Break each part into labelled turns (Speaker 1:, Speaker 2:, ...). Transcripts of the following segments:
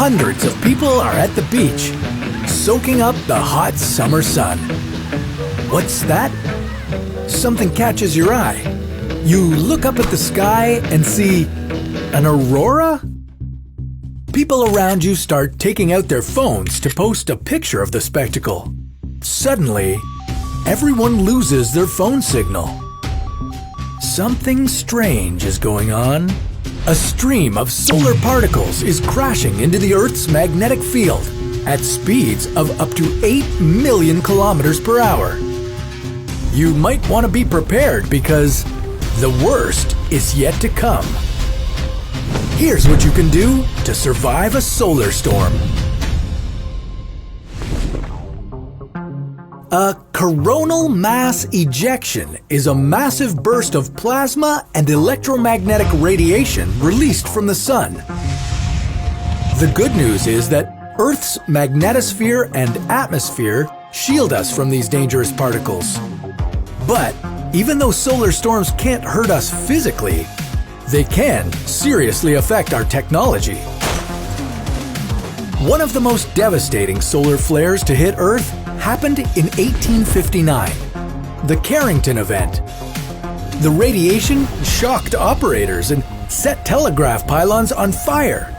Speaker 1: Hundreds of people are at the beach, soaking up the hot summer sun. What's that? Something catches your eye. You look up at the sky and see an aurora? People around you start taking out their phones to post a picture of the spectacle. Suddenly, everyone loses their phone signal. Something strange is going on. A stream of solar particles is crashing into the Earth's magnetic field at speeds of up to 8 million kilometers per hour. You might want to be prepared because the worst is yet to come. Here's what you can do to survive a solar storm. A coronal mass ejection is a massive burst of plasma and electromagnetic radiation released from the sun. The good news is that Earth's magnetosphere and atmosphere shield us from these dangerous particles. But even though solar storms can't hurt us physically, they can seriously affect our technology. One of the most devastating solar flares to hit Earth happened in 1859, the Carrington event. The radiation shocked operators and set telegraph pylons on fire.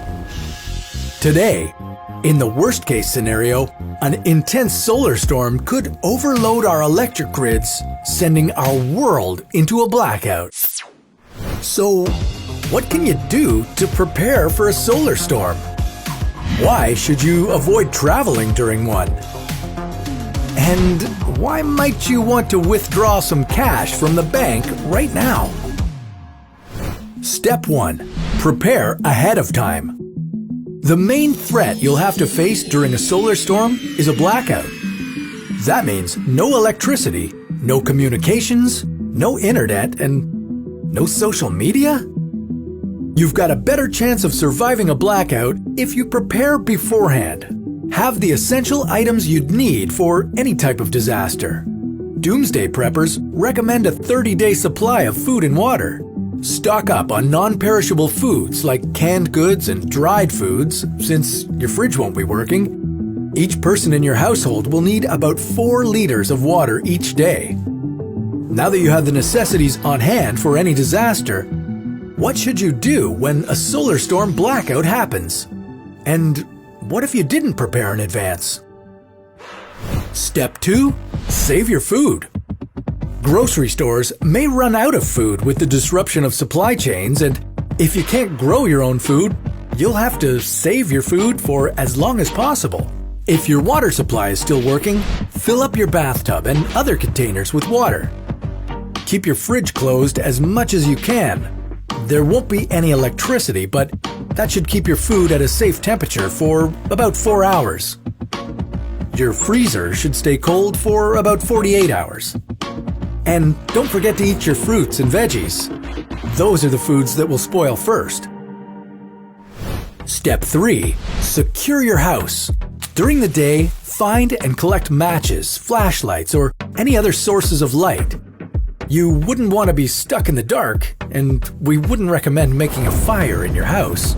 Speaker 1: Today, in the worst-case scenario, an intense solar storm could overload our electric grids, sending our world into a blackout. So, what can you do to prepare for a solar storm? Why should you avoid traveling during one? And why might you want to withdraw some cash from the bank right now? Step 1. Prepare ahead of time. The main threat you'll have to face during a solar storm is a blackout. That means no electricity, no communications, no internet, and no social media? You've got a better chance of surviving a blackout if you prepare beforehand. Have the essential items you'd need for any type of disaster. Doomsday preppers recommend a 30-day supply of food and water. Stock up on non-perishable foods like canned goods and dried foods, since your fridge won't be working. Each person in your household will need about 4 liters of water each day. Now that you have the necessities on hand for any disaster, what should you do when a solar storm blackout happens? And what if you didn't prepare in advance? Step 2. Save your food. Grocery stores may run out of food with the disruption of supply chains, and if you can't grow your own food, you'll have to save your food for as long as possible. If your water supply is still working, fill up your bathtub and other containers with water. Keep your fridge closed as much as you can. There won't be any electricity, but that should keep your food at a safe temperature for about 4 hours. Your freezer should stay cold for about 48 hours. And don't forget to eat your fruits and veggies. Those are the foods that will spoil first. Step 3. Secure your house. During the day, find and collect matches, flashlights, or any other sources of light. You wouldn't want to be stuck in the dark, and we wouldn't recommend making a fire in your house.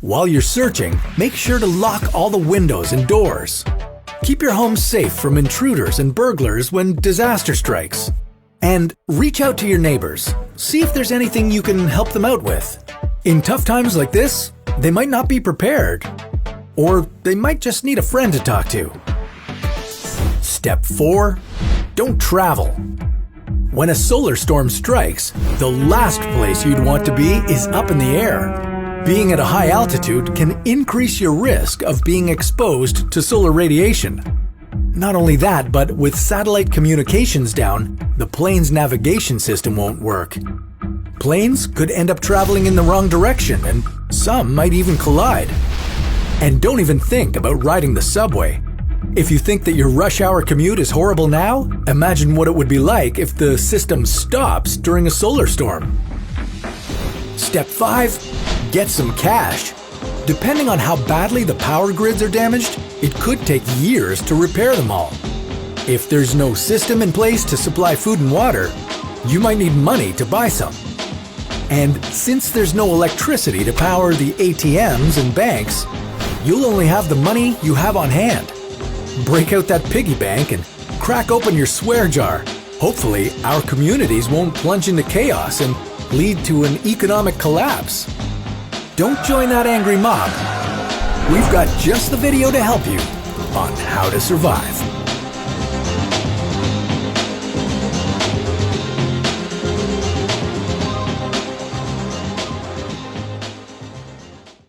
Speaker 1: While you're searching, make sure to lock all the windows and doors. Keep your home safe from intruders and burglars when disaster strikes. And reach out to your neighbors. See if there's anything you can help them out with. In tough times like this, they might not be prepared. Or they might just need a friend to talk to. Step 4. Don't travel. When a solar storm strikes, the last place you'd want to be is up in the air. Being at a high altitude can increase your risk of being exposed to solar radiation. Not only that, but with satellite communications down, the plane's navigation system won't work. Planes could end up traveling in the wrong direction, and some might even collide. And don't even think about riding the subway. If you think that your rush hour commute is horrible now, imagine what it would be like if the system stops during a solar storm. Step 5. Get some cash. Depending on how badly the power grids are damaged, it could take years to repair them all. If there's no system in place to supply food and water, you might need money to buy some. And since there's no electricity to power the ATMs and banks, you'll only have the money you have on hand. Break out that piggy bank and crack open your swear jar. Hopefully, our communities won't plunge into chaos and lead to an economic collapse. Don't join that angry mob. We've got just the video to help you on how to survive.